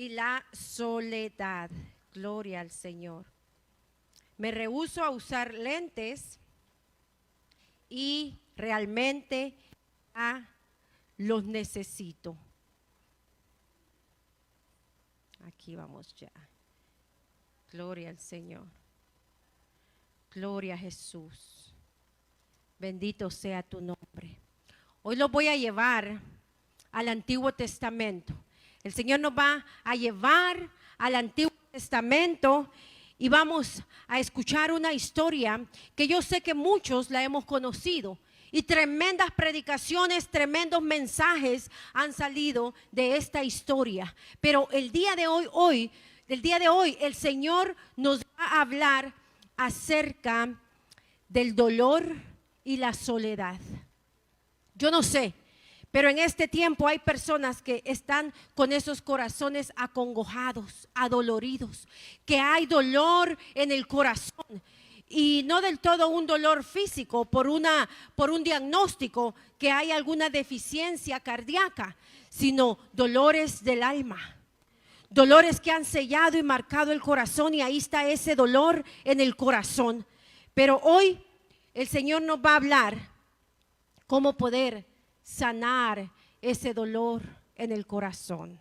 y la soledad. Gloria al Señor. Me rehúso a usar lentes y realmente los necesito. Aquí vamos ya. Gloria al Señor. Gloria a Jesús. Bendito sea tu nombre. Hoy lo voy a llevar al Antiguo Testamento. El Señor nos va a llevar al Antiguo Testamento y vamos a escuchar una historia que yo sé que muchos la hemos conocido. Y tremendas predicaciones, tremendos mensajes han salido de esta historia. Pero el día de hoy, el Señor nos va a hablar acerca del dolor y la soledad. Yo no sé, pero en este tiempo hay personas que están con esos corazones acongojados, adoloridos, que hay dolor en el corazón. Y no del todo un dolor físico por un diagnóstico que hay alguna deficiencia cardíaca, sino dolores del alma. Dolores que han sellado y marcado el corazón, y ahí está ese dolor en el corazón. Pero hoy el Señor nos va a hablar cómo poder sanar ese dolor en el corazón.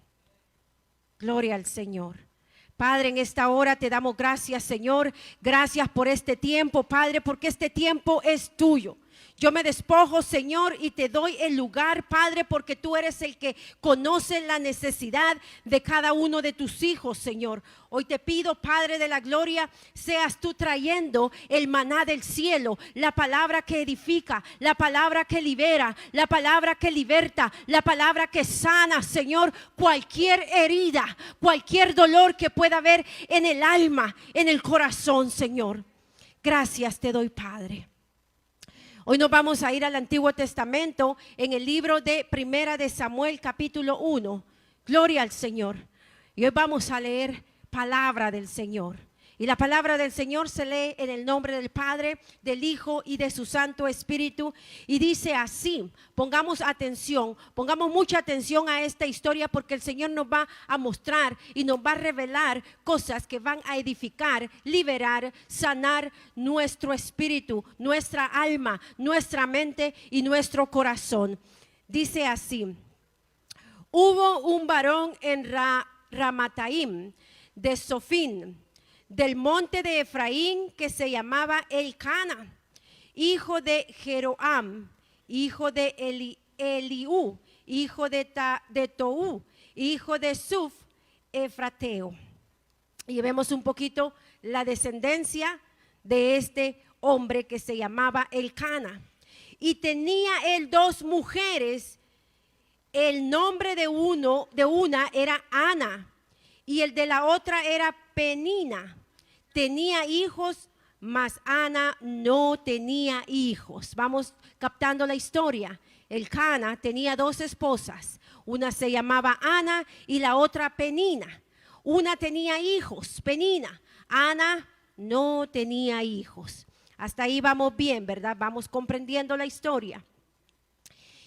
Gloria al Señor. Padre, en esta hora te damos gracias, Señor. Gracias por este tiempo, Padre, porque este tiempo es tuyo. Yo me despojo, Señor, y te doy el lugar, Padre, porque tú eres el que conoce la necesidad de cada uno de tus hijos, Señor. Hoy te pido, Padre de la gloria, seas tú trayendo el maná del cielo, la palabra que edifica, la palabra que libera, la palabra que liberta, la palabra que sana, Señor, cualquier herida, cualquier dolor que pueda haber en el alma, en el corazón, Señor. Gracias te doy, Padre. Hoy nos vamos a ir al Antiguo Testamento en el libro de Primera de Samuel, capítulo 1. Gloria al Señor. Y hoy vamos a leer palabra del Señor. Y la palabra del Señor se lee en el nombre del Padre, del Hijo y de su Santo Espíritu. Y dice así, pongamos atención, pongamos mucha atención a esta historia, porque el Señor nos va a mostrar y nos va a revelar cosas que van a edificar, liberar, sanar nuestro espíritu, nuestra alma, nuestra mente y nuestro corazón. Dice así: hubo un varón en Ramataim de Sofín, del monte de Efraín, que se llamaba Elcana, hijo de Jeroam, hijo de Eliú, hijo de Toú, hijo de Suf, Efrateo. Y vemos un poquito la descendencia de este hombre que se llamaba Elcana. Y tenía él dos mujeres. El nombre de una era Ana, y el de la otra era Penina. Tenía hijos, mas Ana no tenía hijos. Vamos captando la historia. Elcana tenía dos esposas. Una se llamaba Ana y la otra Penina. Una tenía hijos, Penina. Ana no tenía hijos. Hasta ahí vamos bien, ¿verdad? Vamos comprendiendo la historia.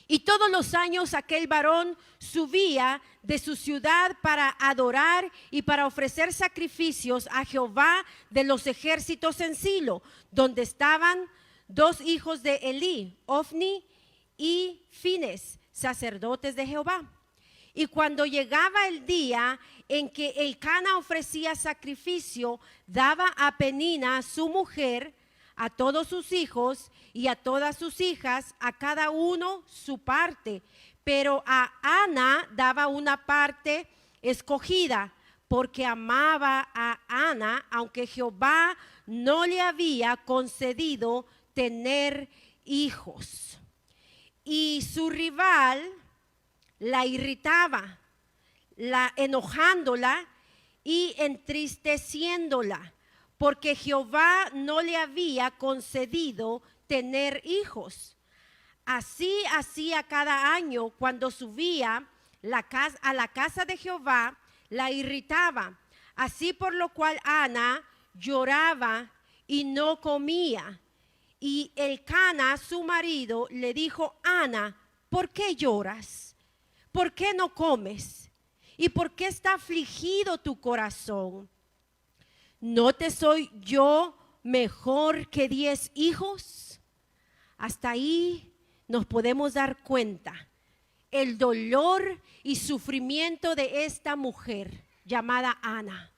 Y todos los años aquel varón subía de su ciudad para adorar y para ofrecer sacrificios a Jehová de los ejércitos en Silo, donde estaban dos hijos de Elí, Ofni y Fines, sacerdotes de Jehová. Y cuando llegaba el día en que Elcana ofrecía sacrificio, daba a Penina, su mujer, a todos sus hijos y a todas sus hijas, a cada uno su parte, pero a Ana daba una parte escogida, porque amaba a Ana, aunque Jehová no le había concedido tener hijos. Y su rival la irritaba, enojándola y entristeciéndola, porque Jehová no le había concedido tener hijos. Así hacía cada año cuando subía a la casa de Jehová, la irritaba. Así por lo cual Ana lloraba y no comía. Y Elcana, su marido, le dijo: Ana, ¿por qué lloras? ¿Por qué no comes? ¿Y por qué está afligido tu corazón? ¿No te soy yo mejor que 10 hijos? Hasta ahí nos podemos dar cuenta el dolor y sufrimiento de esta mujer llamada Ana.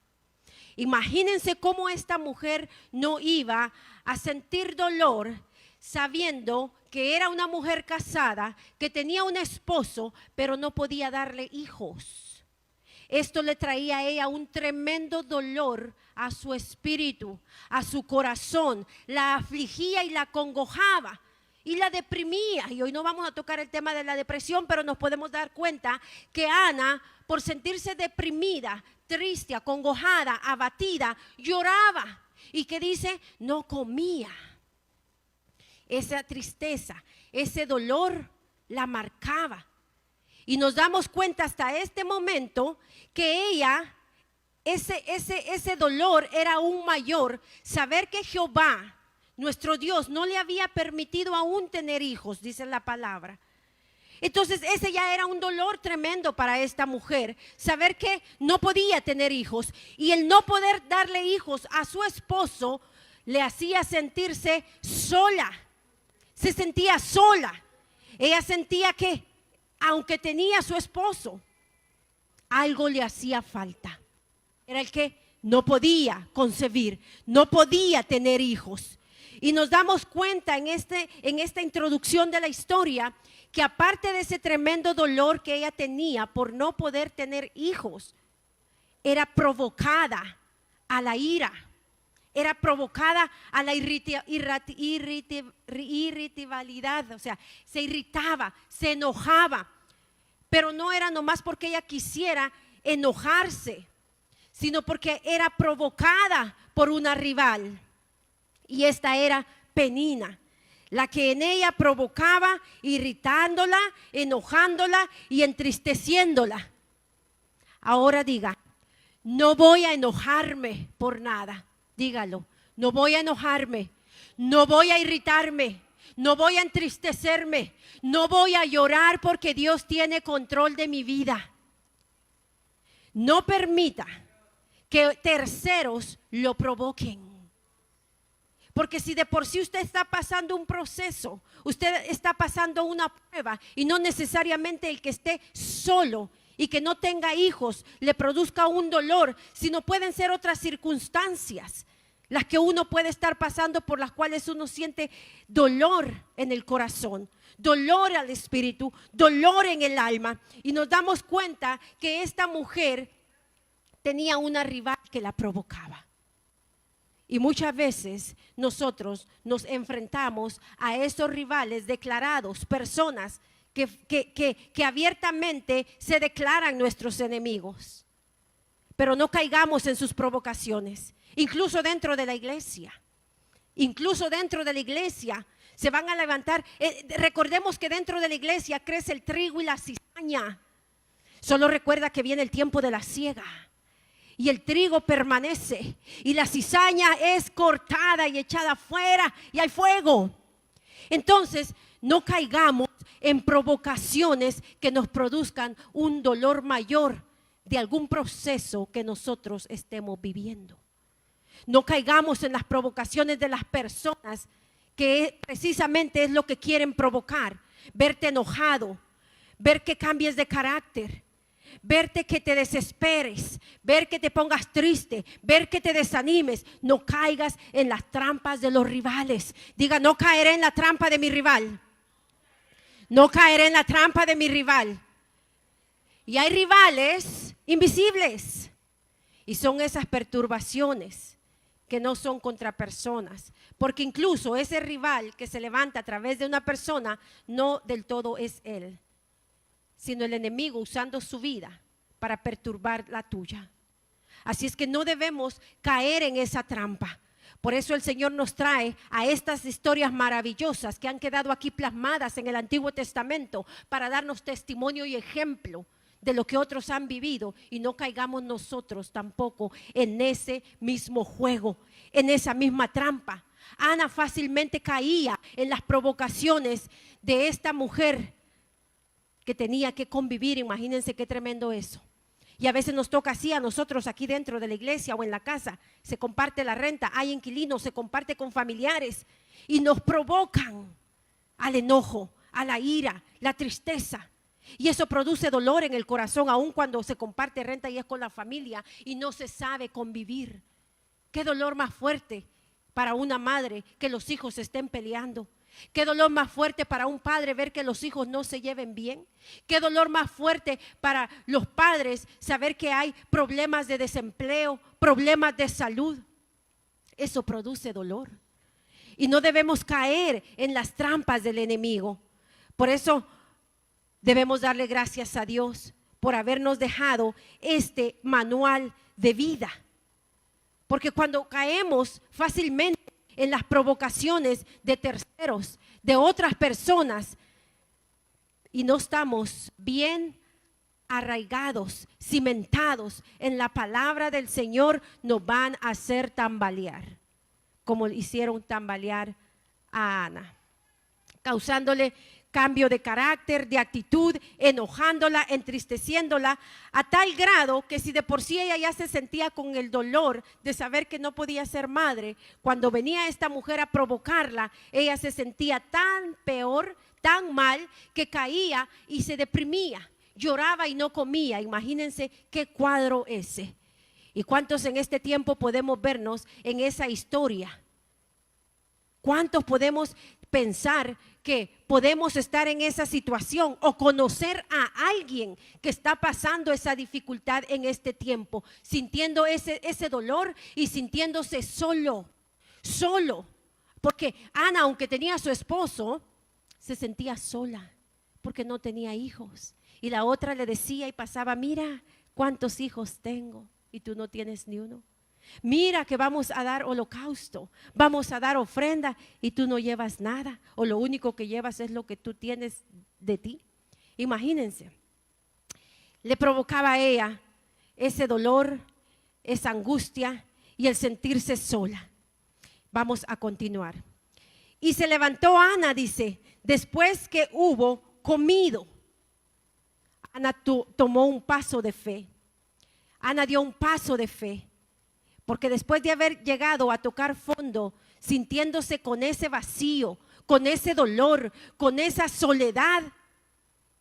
Imagínense cómo esta mujer no iba a sentir dolor sabiendo que era una mujer casada, que tenía un esposo, pero no podía darle hijos. Esto le traía a ella un tremendo dolor a su espíritu, a su corazón, la afligía y la acongojaba y la deprimía. Y hoy no vamos a tocar el tema de la depresión, pero nos podemos dar cuenta que Ana, por sentirse deprimida, triste, acongojada, abatida, lloraba. ¿Y qué dice? No comía. Esa tristeza, ese dolor la marcaba. Y nos damos cuenta hasta este momento que ella, ese dolor era aún mayor. Saber que Jehová, nuestro Dios, no le había permitido aún tener hijos, dice la palabra. Entonces ese ya era un dolor tremendo para esta mujer, saber que no podía tener hijos, y el no poder darle hijos a su esposo le hacía sentirse sola. Se sentía sola. Ella sentía que aunque tenía a su esposo, algo le hacía falta. Era el que no podía concebir, no podía tener hijos. Y nos damos cuenta en esta introducción de la historia que aparte de ese tremendo dolor que ella tenía por no poder tener hijos, era provocada a la ira, era provocada a la irritabilidad, o sea, se irritaba, se enojaba, pero no era nomás porque ella quisiera enojarse, sino porque era provocada por una rival, y esta era Penina, la que en ella provocaba, irritándola, enojándola y entristeciéndola. Ahora diga, no voy a enojarme por nada. Dígalo, no voy a enojarme, no voy a irritarme, no voy a entristecerme, no voy a llorar porque Dios tiene control de mi vida. No permita que terceros lo provoquen. Porque si de por sí usted está pasando un proceso, usted está pasando una prueba, y no necesariamente el que esté solo y que no tenga hijos le produzca un dolor, sino pueden ser otras circunstancias las que uno puede estar pasando, por las cuales uno siente dolor en el corazón, dolor al espíritu, dolor en el alma. Y nos damos cuenta que esta mujer tenía una rival que la provocaba. Y muchas veces nosotros nos enfrentamos a esos rivales declarados, personas que abiertamente se declaran nuestros enemigos. Pero no caigamos en sus provocaciones, incluso dentro de la iglesia. Incluso dentro de la iglesia se van a levantar. Recordemos que dentro de la iglesia crece el trigo y la cizaña. Solo recuerda que viene el tiempo de la siega. Y el trigo permanece y la cizaña es cortada y echada afuera y hay fuego. Entonces no caigamos en provocaciones que nos produzcan un dolor mayor de algún proceso que nosotros estemos viviendo. No caigamos en las provocaciones de las personas que precisamente es lo que quieren provocar. Verte enojado, ver que cambies de carácter, verte que te desesperes, ver que te pongas triste, ver que te desanimes. No caigas en las trampas de los rivales. Diga, no caeré en la trampa de mi rival. No caeré en la trampa de mi rival. Y hay rivales invisibles, y son esas perturbaciones que no son contra personas, porque incluso ese rival que se levanta a través de una persona no del todo es él, sino el enemigo usando su vida para perturbar la tuya. Así es que no debemos caer en esa trampa. Por eso el Señor nos trae a estas historias maravillosas que han quedado aquí plasmadas en el Antiguo Testamento para darnos testimonio y ejemplo de lo que otros han vivido, y no caigamos nosotros tampoco en ese mismo juego, en esa misma trampa. Ana fácilmente caía en las provocaciones de esta mujer que tenía que convivir. Imagínense qué tremendo eso, Y a veces nos toca así a nosotros aquí dentro de la iglesia o en la casa. Se comparte la renta, hay inquilinos, se comparte con familiares y nos provocan al enojo, a la ira, la tristeza. Y eso produce dolor en el corazón, aun cuando se comparte renta y es con la familia y no se sabe convivir. Qué dolor más fuerte para una madre que los hijos estén peleando. Qué dolor más fuerte para un padre ver que los hijos no se lleven bien. Qué dolor más fuerte para los padres saber que hay problemas de desempleo, problemas de salud. Eso produce dolor. Y no debemos caer en las trampas del enemigo. Por eso debemos darle gracias a Dios por habernos dejado este manual de vida. Porque cuando caemos fácilmente en las provocaciones de terceros, de otras personas, y no estamos bien arraigados, cimentados en la palabra del Señor, nos van a hacer tambalear, como hicieron tambalear a Ana, causándole cambio de carácter, de actitud, enojándola, entristeciéndola, a tal grado que si de por sí ella ya se sentía con el dolor de saber que no podía ser madre, cuando venía esta mujer a provocarla, ella se sentía tan peor, tan mal, que caía y se deprimía, lloraba y no comía. Imagínense qué cuadro ese. ¿Y cuántos en este tiempo podemos vernos en esa historia? ¿Cuántos podemos pensar que podemos estar en esa situación o conocer a alguien que está pasando esa dificultad en este tiempo, sintiendo ese dolor y sintiéndose solo? Porque Ana, aunque tenía a su esposo, se sentía sola porque no tenía hijos. Y la otra le decía y pasaba: mira cuántos hijos tengo y tú no tienes ni uno. Mira que vamos a dar holocausto, vamos a dar ofrenda y tú no llevas nada, o lo único que llevas es lo que tú tienes de ti. Imagínense, le provocaba a ella ese dolor, esa angustia y el sentirse sola. Vamos a continuar. Y se levantó Ana, dice, después que hubo comido. Ana tomó un paso de fe. Ana dio un paso de fe. Porque después de haber llegado a tocar fondo, sintiéndose con ese vacío, con ese dolor, con esa soledad,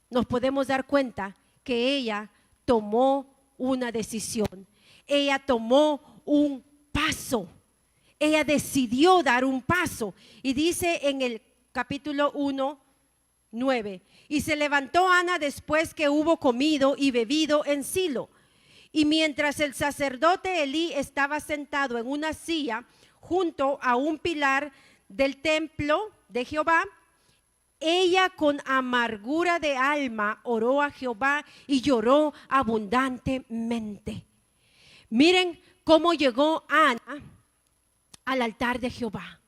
nos podemos dar cuenta que ella tomó una decisión. Ella tomó un paso. Ella decidió dar un paso. Y dice en el capítulo 1:9, y se levantó Ana después que hubo comido y bebido en Silo. Y mientras el sacerdote Elí estaba sentado en una silla junto a un pilar del templo de Jehová, ella con amargura de alma oró a Jehová y lloró abundantemente. Miren cómo llegó Ana al altar de Jehová.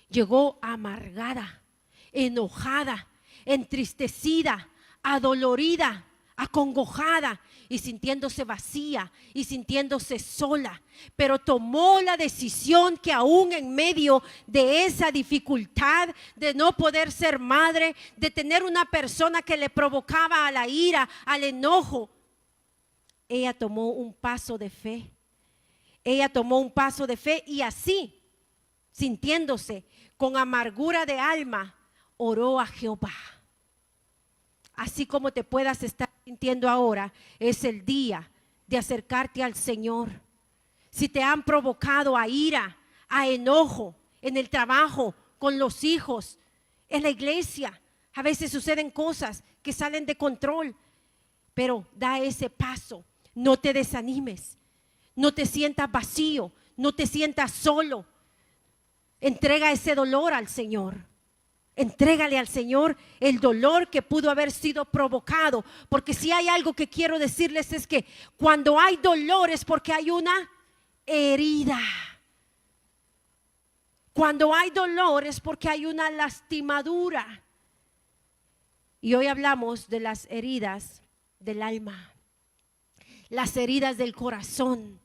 Llegó amargada, enojada, entristecida, adolorida, acongojada y sintiéndose vacía y sintiéndose sola, pero tomó la decisión que aún en medio de esa dificultad de no poder ser madre, de tener una persona que le provocaba a la ira, al enojo, ella tomó un paso de fe. Ella tomó un paso de fe y así, sintiéndose con amargura de alma, oró a Jehová. Así como te puedas estar sintiendo ahora, es el día de acercarte al Señor. Si te han provocado a ira, a enojo, en el trabajo, con los hijos, en la iglesia, a veces suceden cosas que salen de control, pero da ese paso, no te desanimes, no te sientas vacío, no te sientas solo. Entrega ese dolor al Señor. Entrégale al Señor el dolor que pudo haber sido provocado, porque si hay algo que quiero decirles es que cuando hay dolor es porque hay una herida. Cuando hay dolor es porque hay una lastimadura. Y hoy hablamos de las heridas del alma, las heridas del corazón,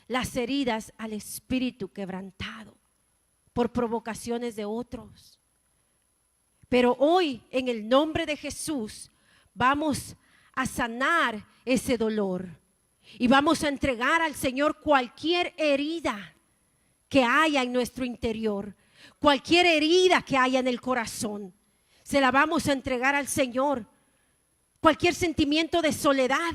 las heridas al espíritu quebrantado por provocaciones de otros. Pero hoy, en el nombre de Jesús, vamos a sanar ese dolor. Y vamos a entregar al Señor cualquier herida que haya en nuestro interior, cualquier herida que haya en el corazón. Se la vamos a entregar al Señor. Cualquier sentimiento de soledad.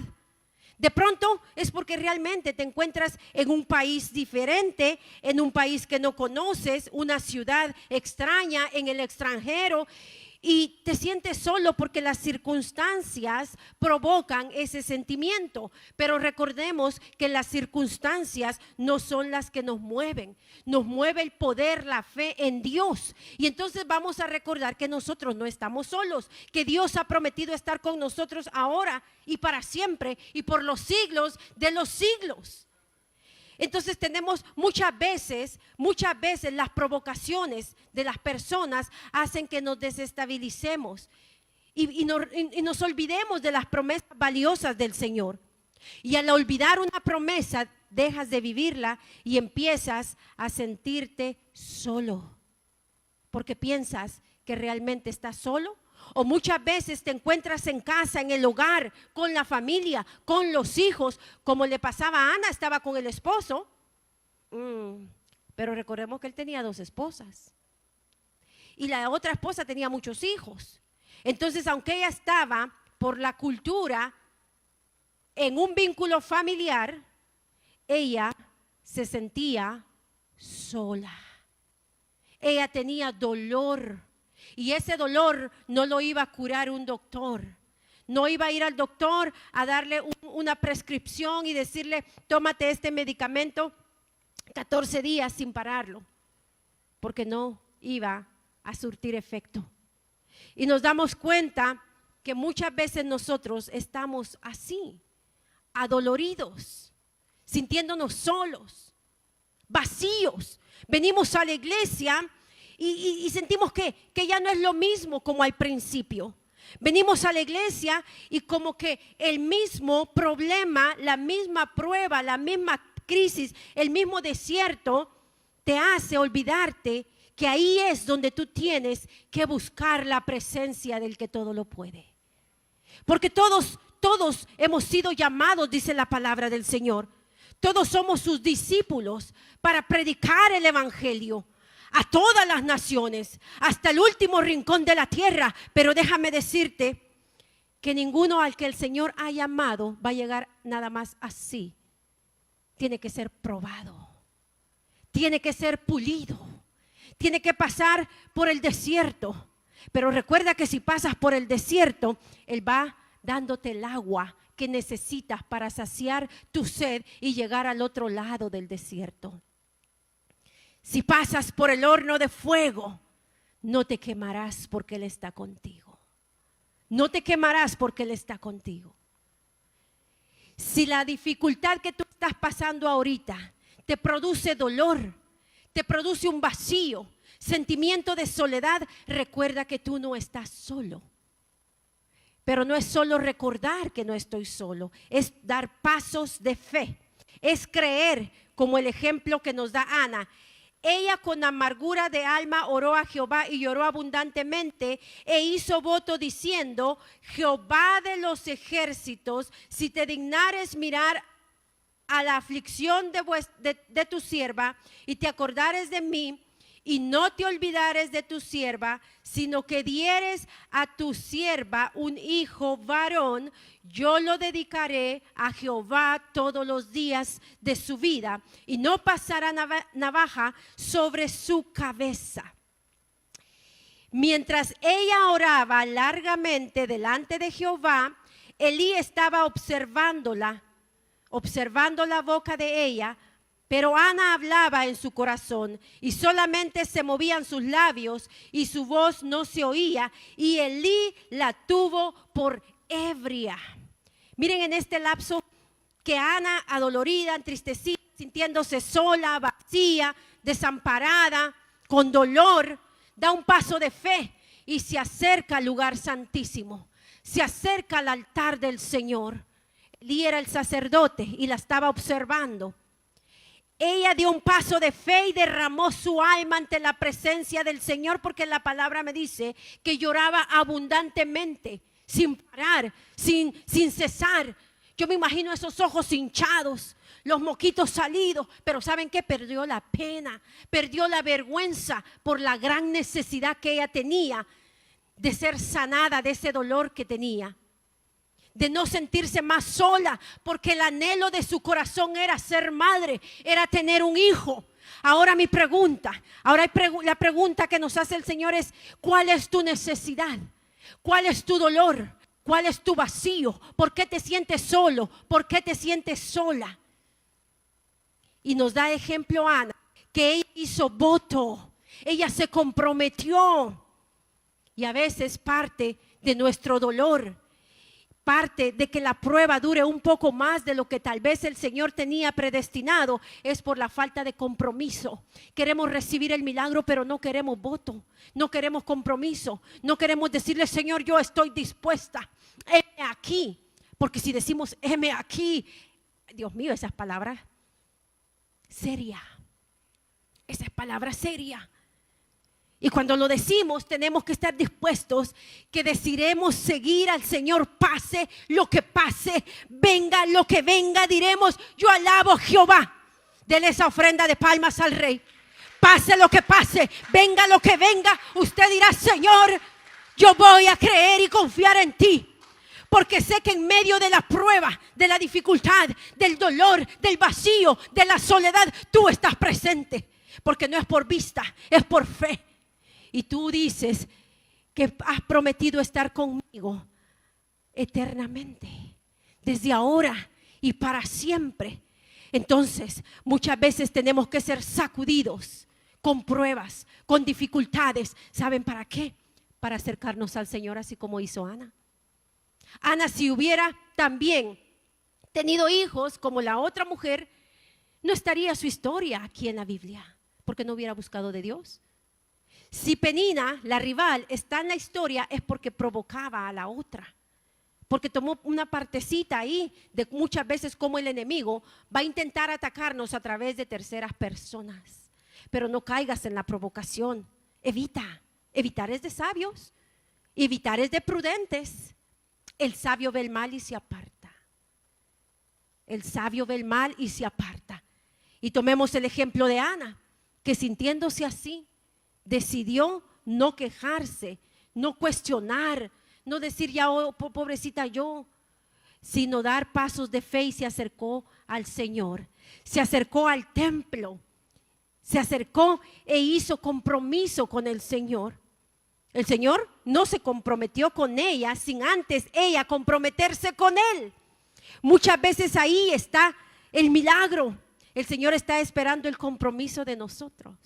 De pronto es porque realmente te encuentras en un país diferente, en un país que no conoces, una ciudad extraña, en el extranjero, y te sientes solo porque las circunstancias provocan ese sentimiento. Pero recordemos que las circunstancias no son las que nos mueven. Nos mueve el poder, la fe en Dios. Y entonces vamos a recordar que nosotros no estamos solos, que Dios ha prometido estar con nosotros ahora y para siempre y por los siglos de los siglos. Entonces tenemos muchas veces las provocaciones de las personas hacen que nos desestabilicemos y nos olvidemos de las promesas valiosas del Señor. Y al olvidar una promesa, dejas de vivirla y empiezas a sentirte solo, porque piensas que realmente estás solo. O muchas veces te encuentras en casa, en el hogar, con la familia, con los hijos, como le pasaba a Ana, estaba con el esposo. Pero recordemos que él tenía 2 esposas. Y la otra esposa tenía muchos hijos. Entonces, aunque ella estaba por la cultura en un vínculo familiar, ella se sentía sola. Ella tenía dolor. Y ese dolor no lo iba a curar un doctor. No iba a ir al doctor a darle una prescripción y decirle, tómate este medicamento 14 días sin pararlo, porque no iba a surtir efecto. Y nos damos cuenta que muchas veces nosotros estamos así, adoloridos, sintiéndonos solos, vacíos. Venimos a la iglesia y sentimos que ya no es lo mismo como al principio. Venimos a la iglesia y como que el mismo problema, la misma prueba, la misma crisis, el mismo desierto te hace olvidarte que ahí es donde tú tienes que buscar la presencia del que todo lo puede. Porque todos hemos sido llamados, dice la palabra del Señor. Todos somos sus discípulos para predicar el evangelio a todas las naciones, hasta el último rincón de la tierra. Pero déjame decirte que ninguno al que el Señor ha llamado va a llegar nada más así. Tiene que ser probado, tiene que ser pulido, tiene que pasar por el desierto. Pero recuerda que si pasas por el desierto, Él va dándote el agua que necesitas para saciar tu sed y llegar al otro lado del desierto. Si pasas por el horno de fuego, no te quemarás porque Él está contigo. No te quemarás porque Él está contigo. Si la dificultad que tú estás pasando ahorita te produce dolor, te produce un vacío, sentimiento de soledad, recuerda que tú no estás solo. Pero no es solo recordar que no estoy solo, es dar pasos de fe, es creer como el ejemplo que nos da Ana. Ella con amargura de alma oró a Jehová y lloró abundantemente e hizo voto diciendo: Jehová de los ejércitos, si te dignares mirar a la aflicción de tu sierva y te acordares de mí y no te olvidares de tu sierva, sino que dieres a tu sierva un hijo varón, yo lo dedicaré a Jehová todos los días de su vida y no pasará navaja sobre su cabeza. Mientras ella oraba largamente delante de Jehová, Elí estaba observando la boca de ella. Pero Ana hablaba en su corazón y solamente se movían sus labios y su voz no se oía, y Elí la tuvo por ebria. Miren en este lapso que Ana, adolorida, entristecida, sintiéndose sola, vacía, desamparada, con dolor, da un paso de fe y se acerca al lugar santísimo, se acerca al altar del Señor. Elí era el sacerdote y la estaba observando. Ella dio un paso de fe y derramó su alma ante la presencia del Señor, porque la palabra me dice que lloraba abundantemente, sin parar, sin cesar. Yo me imagino esos ojos hinchados, los moquitos salidos, pero ¿saben qué? Perdió la pena, perdió la vergüenza por la gran necesidad que ella tenía de ser sanada de ese dolor que tenía, de no sentirse más sola, porque el anhelo de su corazón era ser madre, era tener un hijo. Ahora mi pregunta, la pregunta que nos hace el Señor es: ¿cuál es tu necesidad? ¿Cuál es tu dolor? ¿Cuál es tu vacío? ¿Por qué te sientes solo? ¿Por qué te sientes sola? Y nos da ejemplo Ana, que ella hizo voto, ella se comprometió. Y a veces parte de nuestro dolor, parte de que la prueba dure un poco más de lo que tal vez el Señor tenía predestinado, es por la falta de compromiso. Queremos recibir el milagro, pero no queremos voto, no queremos compromiso, no queremos decirle: Señor, yo estoy dispuesta, heme aquí. Porque si decimos heme aquí, Dios mío, esas palabras serias, esa es palabra seria. Y cuando lo decimos, tenemos que estar dispuestos, que decidiremos seguir al Señor, pase lo que pase, venga lo que venga. Diremos: yo alabo a Jehová. Dele esa ofrenda de palmas al Rey. Pase lo que pase, venga lo que venga, usted dirá: Señor, yo voy a creer y confiar en ti. Porque sé que en medio de la prueba, de la dificultad, del dolor, del vacío, de la soledad, tú estás presente. Porque no es por vista, es por fe. Y tú dices que has prometido estar conmigo eternamente, desde ahora y para siempre. Entonces, muchas veces tenemos que ser sacudidos con pruebas, con dificultades. ¿Saben para qué? Para acercarnos al Señor, así como hizo Ana. Ana, si hubiera también tenido hijos como la otra mujer, no estaría su historia aquí en la Biblia, porque no hubiera buscado de Dios. Si Penina, la rival, está en la historia, es porque provocaba a la otra, porque tomó una partecita ahí de muchas veces como el enemigo va a intentar atacarnos a través de terceras personas. Pero no caigas en la provocación. Evitar es de sabios, evitar es de prudentes. El sabio ve el mal y se aparta. El sabio ve el mal y se aparta. Y tomemos el ejemplo de Ana, que sintiéndose así, decidió no quejarse, no cuestionar, no decir: ya, oh, pobrecita yo, sino dar pasos de fe, y se acercó al Señor, se acercó al templo, se acercó e hizo compromiso con el Señor. El Señor no se comprometió con ella sin antes ella comprometerse con Él. Muchas veces ahí está el milagro. El Señor está esperando el compromiso de nosotros.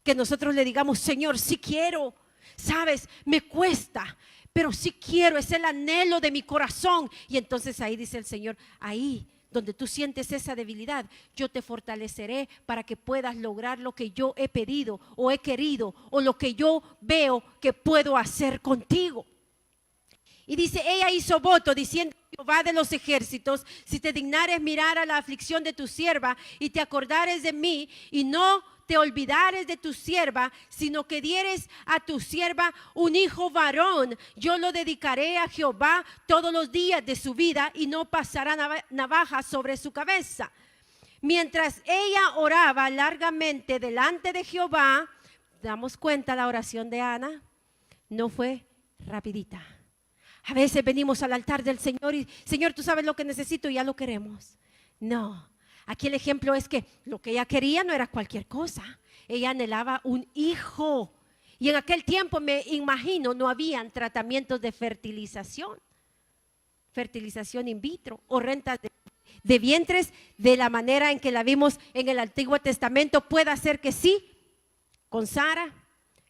Que nosotros le digamos: Señor, sí quiero, sabes, me cuesta, pero sí quiero, es el anhelo de mi corazón. Y entonces ahí dice el Señor: ahí donde tú sientes esa debilidad, yo te fortaleceré para que puedas lograr lo que yo he pedido o he querido, o lo que yo veo que puedo hacer contigo. Y dice: ella hizo voto diciendo: Jehová de los ejércitos, si te dignares mirar a la aflicción de tu sierva y te acordares de mí, y no te olvidares de tu sierva, sino que dieres a tu sierva un hijo varón, yo lo dedicaré a Jehová todos los días de su vida, y no pasará navaja sobre su cabeza. Mientras ella oraba largamente delante de Jehová, damos cuenta, la oración de Ana no fue rapidita. A veces venimos al altar del Señor y: Señor, tú sabes lo que necesito, y ya lo queremos. No. Aquí el ejemplo es que lo que ella quería no era cualquier cosa. Ella anhelaba un hijo. Y en aquel tiempo, me imagino, no habían tratamientos de fertilización in vitro, o rentas de vientres de la manera en que la vimos en el Antiguo Testamento. Puede ser que sí, con Sara,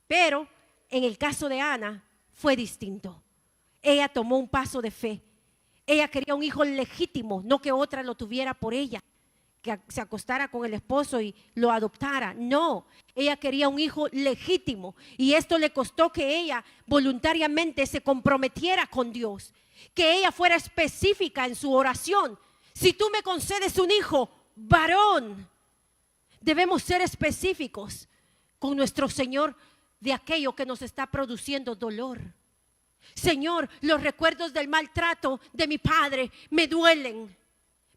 pero en el caso de Ana fue distinto. Ella tomó un paso de fe. Ella quería un hijo legítimo, no que otra lo tuviera por ella, que se acostara con el esposo y lo adoptara. No, ella quería un hijo legítimo, y esto le costó que ella voluntariamente se comprometiera con Dios, que ella fuera específica en su oración. Si tú me concedes un hijo varón, debemos ser específicos con nuestro Señor de aquello que nos está produciendo dolor. Señor, los recuerdos del maltrato de mi padre me duelen,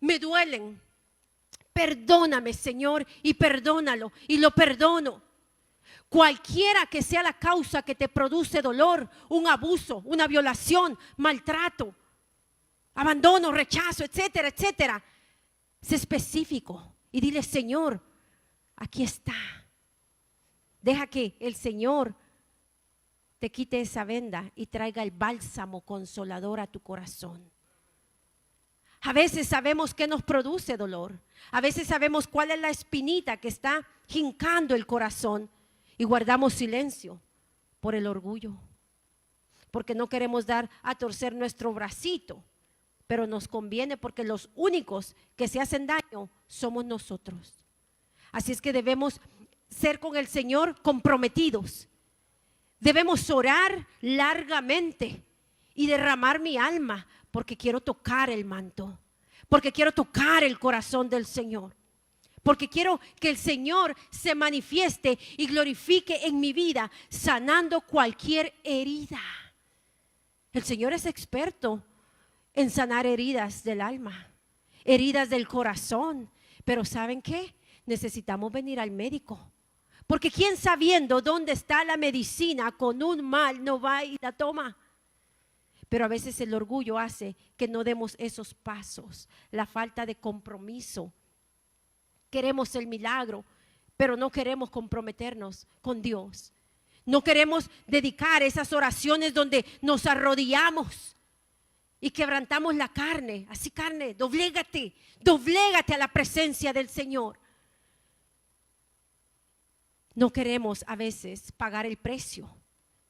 me duelen. Perdóname, Señor, y perdónalo, y lo perdono. Cualquiera que sea la causa que te produce dolor, un abuso, una violación, maltrato, abandono, rechazo, etcétera, etcétera. Sé específico y dile, Señor, aquí está. Deja que el Señor te quite esa venda y traiga el bálsamo consolador a tu corazón. A veces sabemos qué nos produce dolor. A veces sabemos cuál es la espinita que está hincando el corazón y guardamos silencio por el orgullo. Porque no queremos dar a torcer nuestro bracito, pero nos conviene porque los únicos que se hacen daño somos nosotros. Así es que debemos ser con el Señor comprometidos. Debemos orar largamente y derramar mi alma porque quiero tocar el manto, porque quiero tocar el corazón del Señor, porque quiero que el Señor se manifieste y glorifique en mi vida, sanando cualquier herida. El Señor es experto en sanar heridas del alma, heridas del corazón, pero ¿saben qué? Necesitamos venir al médico. Porque quien sabiendo dónde está la medicina con un mal no va y la toma. Pero a veces el orgullo hace que no demos esos pasos, la falta de compromiso. Queremos el milagro, pero no queremos comprometernos con Dios. No queremos dedicar esas oraciones donde nos arrodillamos y quebrantamos la carne. Así carne, doblégate, doblégate a la presencia del Señor. No queremos a veces pagar el precio,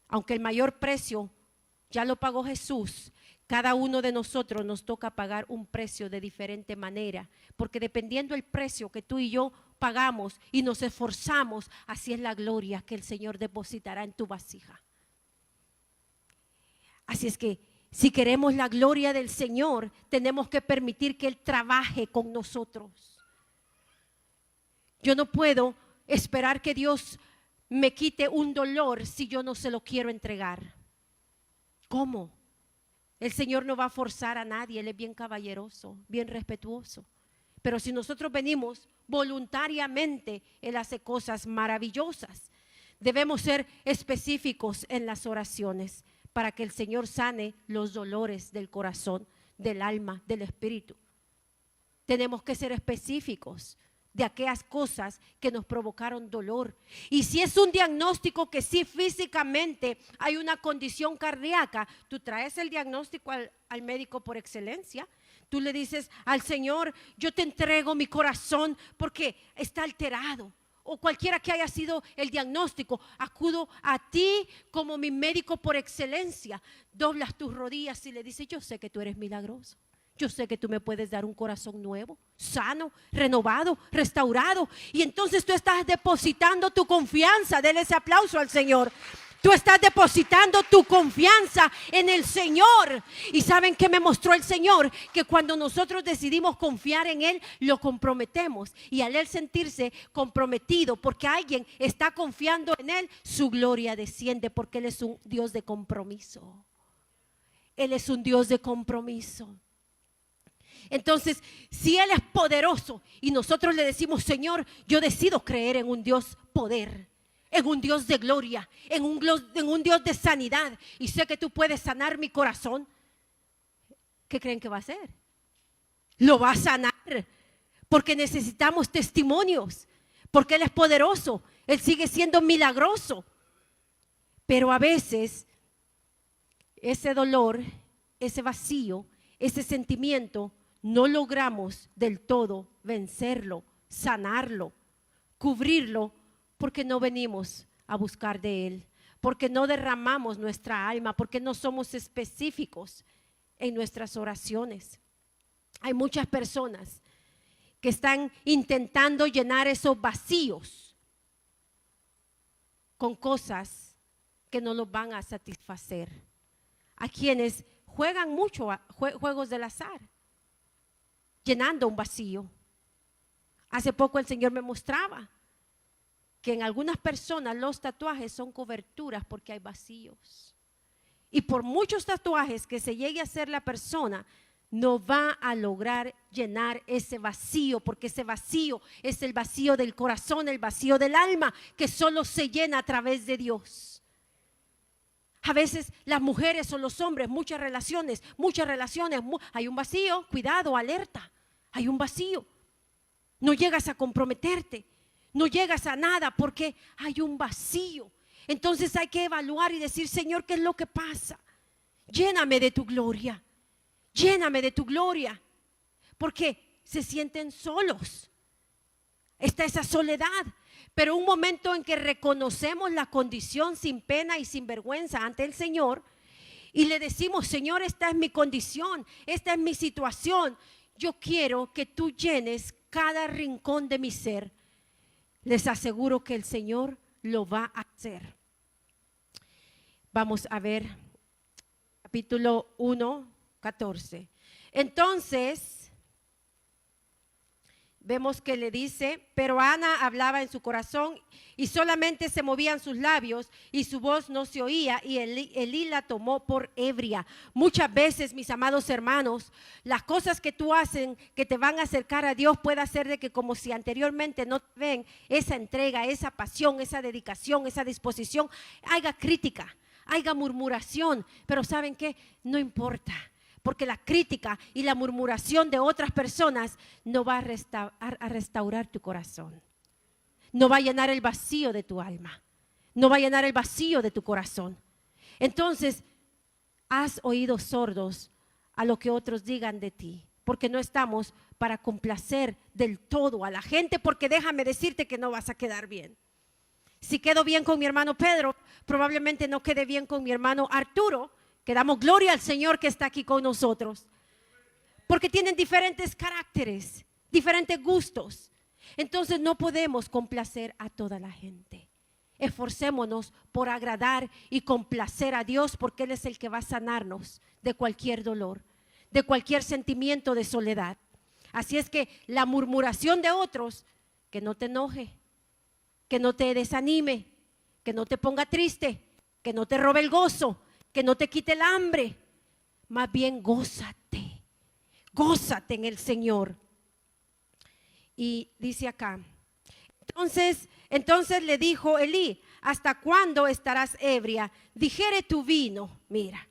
aunque el mayor precio ya lo pagó Jesús. Cada uno de nosotros nos toca pagar un precio de diferente manera, porque dependiendo del precio que tú y yo pagamos y nos esforzamos, así es la gloria que el Señor depositará en tu vasija. Así es que si queremos la gloria del Señor, tenemos que permitir que Él trabaje con nosotros. Yo no puedo esperar que Dios me quite un dolor si yo no se lo quiero entregar. ¿Cómo? El Señor no va a forzar a nadie, Él es bien caballeroso, bien respetuoso. Pero si nosotros venimos voluntariamente, Él hace cosas maravillosas. Debemos ser específicos en las oraciones para que el Señor sane los dolores del corazón, del alma, del espíritu. Tenemos que ser específicos de aquellas cosas que nos provocaron dolor. Y si es un diagnóstico que sí físicamente hay una condición cardíaca, tú traes el diagnóstico al médico por excelencia. Tú le dices al Señor, yo te entrego mi corazón porque está alterado. O cualquiera que haya sido el diagnóstico, acudo a ti como mi médico por excelencia. Doblas tus rodillas y le dices, yo sé que tú eres milagroso. Yo sé que tú me puedes dar un corazón nuevo, sano, renovado, restaurado. Y entonces tú estás depositando tu confianza. Dele ese aplauso al Señor. Tú estás depositando tu confianza en el Señor. ¿Y saben qué me mostró el Señor? Que cuando nosotros decidimos confiar en Él, lo comprometemos. Y al Él sentirse comprometido porque alguien está confiando en Él, su gloria desciende porque Él es un Dios de compromiso. Él es un Dios de compromiso. Entonces, si Él es poderoso y nosotros le decimos, Señor, yo decido creer en un Dios poder, en un Dios de gloria, en un Dios de sanidad, y sé que tú puedes sanar mi corazón, ¿qué creen que va a hacer? Lo va a sanar, porque necesitamos testimonios, porque Él es poderoso, Él sigue siendo milagroso. Pero a veces ese dolor, ese vacío, ese sentimiento, no logramos del todo vencerlo, sanarlo, cubrirlo, porque no venimos a buscar de Él, porque no derramamos nuestra alma, porque no somos específicos en nuestras oraciones. Hay muchas personas que están intentando llenar esos vacíos con cosas que no los van a satisfacer. A quienes juegan mucho juegos del azar, llenando un vacío. Hace poco el Señor me mostraba que en algunas personas los tatuajes son coberturas porque hay vacíos. y por muchos tatuajes que se llegue a hacer la persona, no va a lograr llenar ese vacío, porque ese vacío es el vacío del corazón, el vacío del alma, que solo se llena a través de Dios. A veces las mujeres o los hombres, muchas relaciones, hay un vacío, cuidado, alerta, hay un vacío. No llegas a comprometerte, no llegas a nada porque hay un vacío. Entonces hay que evaluar y decir, Señor, ¿qué es lo que pasa? Lléname de tu gloria, lléname de tu gloria, porque se sienten solos. Está esa soledad, pero un momento en que reconocemos la condición sin pena y sin vergüenza ante el Señor y le decimos, Señor, esta es mi condición, esta es mi situación, yo quiero que tú llenes cada rincón de mi ser. Les aseguro que el Señor lo va a hacer. Vamos a ver capítulo 1, 14. Entonces vemos que le dice, pero Ana hablaba en su corazón y solamente se movían sus labios y su voz no se oía, y Elí la tomó por ebria. Muchas veces, mis amados hermanos, las cosas que tú haces que te van a acercar a Dios puede hacer de que, como si anteriormente no te ven esa entrega, esa pasión, esa dedicación, esa disposición, haya crítica, haya murmuración, pero ¿saben qué? No importa. Porque la crítica y la murmuración de otras personas no va a restaurar tu corazón. No va a llenar el vacío de tu alma. No va a llenar el vacío de tu corazón. Entonces, haz oídos sordos a lo que otros digan de ti. Porque no estamos para complacer del todo a la gente, porque déjame decirte que no vas a quedar bien. Si quedo bien con mi hermano Pedro, probablemente no quede bien con mi hermano Arturo, que damos gloria al Señor que está aquí con nosotros, porque tienen diferentes caracteres, diferentes gustos. Entonces no podemos complacer a toda la gente. Esforcémonos por agradar y complacer a Dios, porque Él es el que va a sanarnos de cualquier dolor, de cualquier sentimiento de soledad. Así es que la murmuración de otros, que no te enoje, que no te desanime, que no te ponga triste, que no te robe el gozo, que no te quite el hambre. Más bien gózate, gózate en el Señor. Y dice acá, entonces le dijo Elí, ¿hasta cuándo estarás ebria? Dijere tu vino, mira.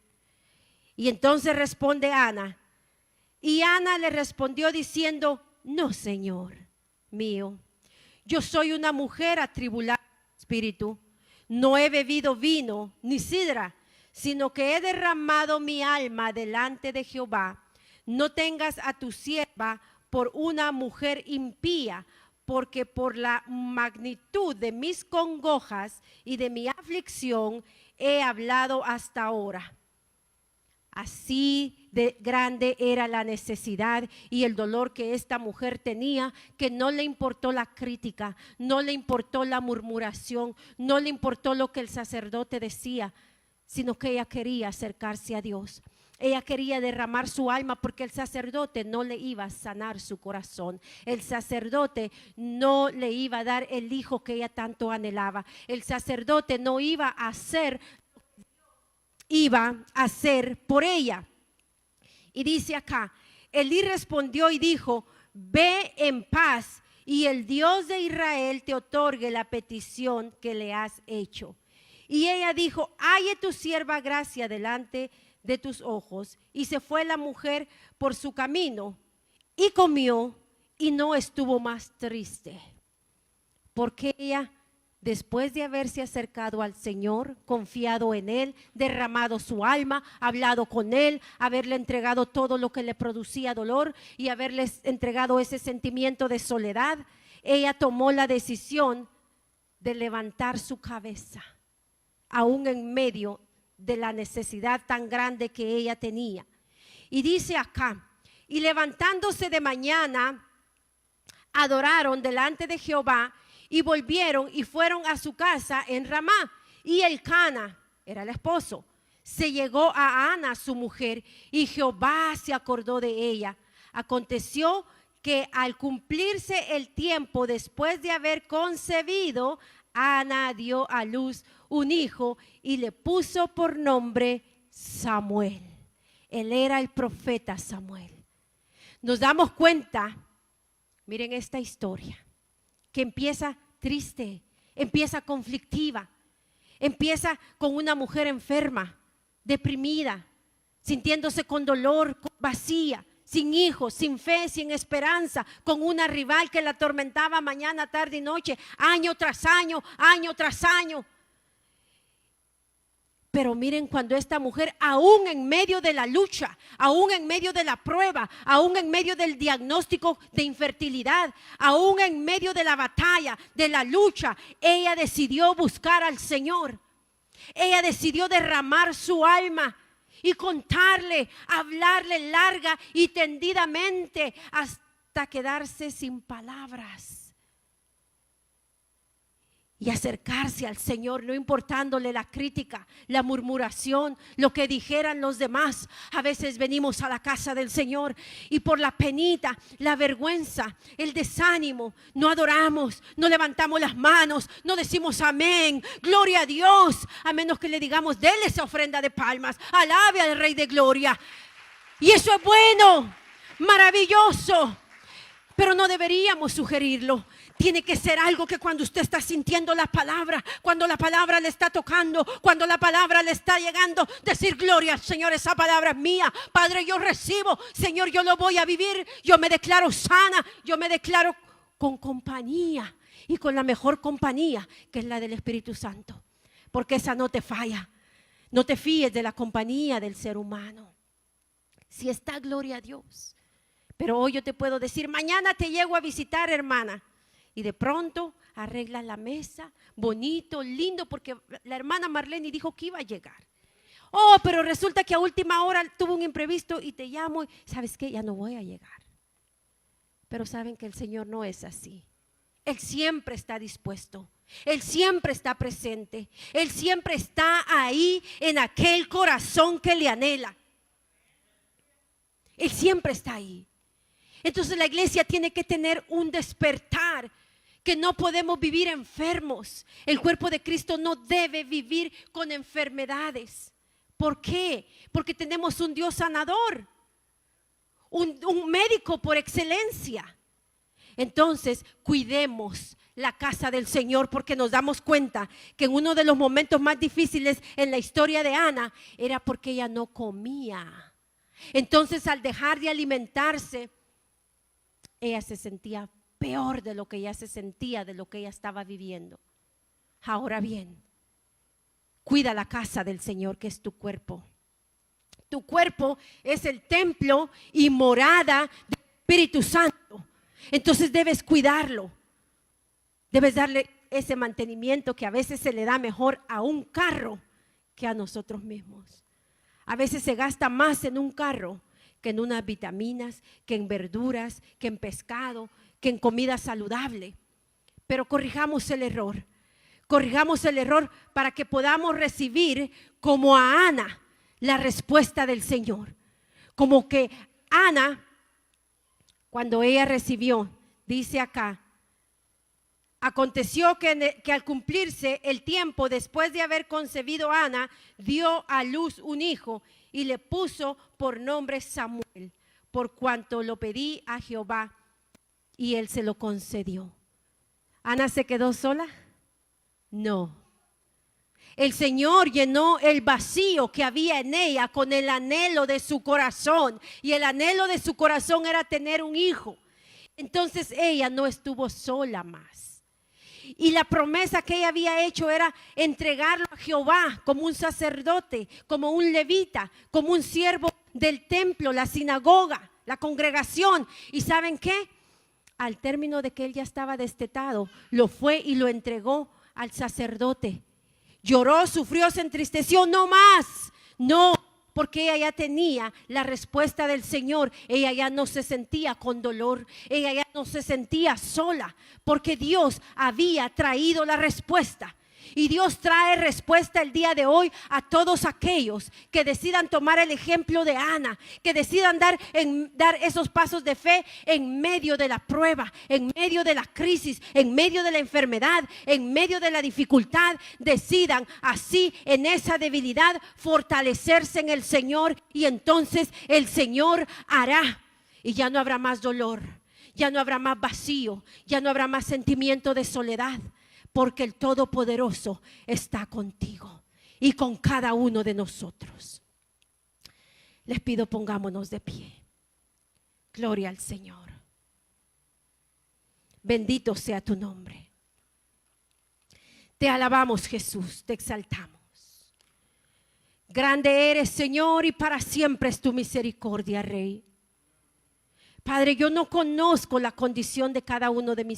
Y entonces responde Ana, y Ana le respondió diciendo, no, Señor mío, yo soy una mujer atribulada en espíritu, no he bebido vino ni sidra, sino que he derramado mi alma delante de Jehová. No tengas a tu sierva por una mujer impía, porque por la magnitud de mis congojas y de mi aflicción he hablado hasta ahora. Así de grande era la necesidad y el dolor que esta mujer tenía, que no le importó la crítica, no le importó la murmuración, no le importó lo que el sacerdote decía, sino que ella quería acercarse a Dios. Ella quería derramar su alma, porque el sacerdote no le iba a sanar su corazón. El sacerdote no le iba a dar el hijo que ella tanto anhelaba. El sacerdote no iba a hacer por ella. Y dice acá, Elí respondió y dijo, ve en paz y el Dios de Israel te otorgue la petición que le has hecho. Y ella dijo, halle tu sierva gracia delante de tus ojos. Y se fue la mujer por su camino y comió y no estuvo más triste, porque ella, después de haberse acercado al Señor, confiado en Él, derramado su alma, hablado con Él, haberle entregado todo lo que le producía dolor y haberles entregado ese sentimiento de soledad, ella tomó la decisión de levantar su cabeza, aún en medio de la necesidad tan grande que ella tenía. Y dice acá, y levantándose de mañana, adoraron delante de Jehová y volvieron y fueron a su casa en Ramá. Y Elcana, era el esposo, se llegó a Ana su mujer, y Jehová se acordó de ella. Aconteció que al cumplirse el tiempo, después de haber concebido, Ana dio a luz un hijo y le puso por nombre Samuel. Él era el profeta Samuel. Nos damos cuenta, miren esta historia, que empieza triste, empieza conflictiva, empieza con una mujer enferma, deprimida, sintiéndose con dolor, vacía, sin hijos, sin fe, sin esperanza, con una rival que la atormentaba mañana, tarde y noche, año tras año, año tras año. Pero miren, cuando esta mujer, aún en medio de la lucha, aún en medio de la prueba, aún en medio del diagnóstico de infertilidad, aún en medio de la batalla, de la lucha, ella decidió buscar al Señor. Ella decidió derramar su alma y contarle, hablarle larga y tendidamente hasta quedarse sin palabras. Y acercarse al Señor, no importándole la crítica, la murmuración, lo que dijeran los demás. A veces venimos a la casa del Señor y por la penita, la vergüenza, el desánimo, no adoramos, no levantamos las manos, no decimos amén, gloria a Dios, a menos que le digamos, déle esa ofrenda de palmas, alabe al Rey de Gloria. Y eso es bueno, maravilloso, pero no deberíamos sugerirlo. Tiene que ser algo que cuando usted está sintiendo la palabra, cuando la palabra le está tocando, cuando la palabra le está llegando, decir gloria al Señor, esa palabra es mía. Padre, yo recibo, Señor, yo lo voy a vivir. Yo me declaro sana, yo me declaro con compañía y con la mejor compañía, que es la del Espíritu Santo. Porque esa no te falla. No te fíes de la compañía del ser humano. Si está, gloria a Dios. Pero hoy yo te puedo decir, mañana te llego a visitar, hermana. Y de pronto arreglas la mesa, bonito, lindo, porque la hermana Marlene dijo que iba a llegar. Oh, pero resulta que a última hora tuvo un imprevisto y te llamo y ¿sabes qué? Ya no voy a llegar. Pero saben que el Señor no es así. Él siempre está dispuesto. Él siempre está presente. Él siempre está ahí en aquel corazón que le anhela. Él siempre está ahí. Entonces la iglesia tiene que tener un despertar, que no podemos vivir enfermos. El cuerpo de Cristo no debe vivir con enfermedades. ¿Por qué? Porque tenemos un Dios sanador, un médico por excelencia. Entonces, cuidemos la casa del Señor, porque nos damos cuenta que en uno de los momentos más difíciles en la historia de Ana era porque ella no comía. Entonces, al dejar de alimentarse, ella se sentía peor de lo que ella se sentía, de lo que ella estaba viviendo. Ahora bien, cuida la casa del Señor, que es tu cuerpo. Tu cuerpo es el templo y morada del Espíritu Santo. Entonces debes cuidarlo. Debes darle ese mantenimiento que a veces se le da mejor a un carro que a nosotros mismos. A veces se gasta más en un carro que en unas vitaminas, que en verduras, que en pescado, que en comida saludable. Pero corrijamos el error. Corrijamos el error para que podamos recibir como a Ana la respuesta del Señor. Como que Ana, cuando ella recibió, dice acá, aconteció que al cumplirse el tiempo, después de haber concebido Ana, dio a luz un hijo y le puso por nombre Samuel, por cuanto lo pedí a Jehová y él se lo concedió. ¿Ana se quedó sola? No. El Señor llenó el vacío que había en ella con el anhelo de su corazón, y el anhelo de su corazón era tener un hijo. Entonces ella no estuvo sola más. Y la promesa que ella había hecho era entregarlo a Jehová como un sacerdote, como un levita, como un siervo del templo, la sinagoga, la congregación. ¿Y saben qué? Al término de que él ya estaba destetado, lo fue y lo entregó al sacerdote. Lloró, sufrió, se entristeció, no más. No, porque ella ya tenía la respuesta del Señor. Ella ya no se sentía con dolor, ella ya no se sentía sola, porque Dios había traído la respuesta. Y Dios trae respuesta el día de hoy a todos aquellos que decidan tomar el ejemplo de Ana, que decidan dar esos pasos de fe en medio de la prueba, en medio de la crisis, en medio de la enfermedad, en medio de la dificultad. Decidan así en esa debilidad fortalecerse en el Señor, y entonces el Señor hará, y ya no habrá más dolor, ya no habrá más vacío, ya no habrá más sentimiento de soledad, porque el Todopoderoso está contigo y con cada uno de nosotros. Les pido, pongámonos de pie. Gloria al Señor. Bendito sea tu nombre. Te alabamos, Jesús, te exaltamos. Grande eres, Señor, y para siempre es tu misericordia, Rey. Padre, yo no conozco la condición de cada uno de mis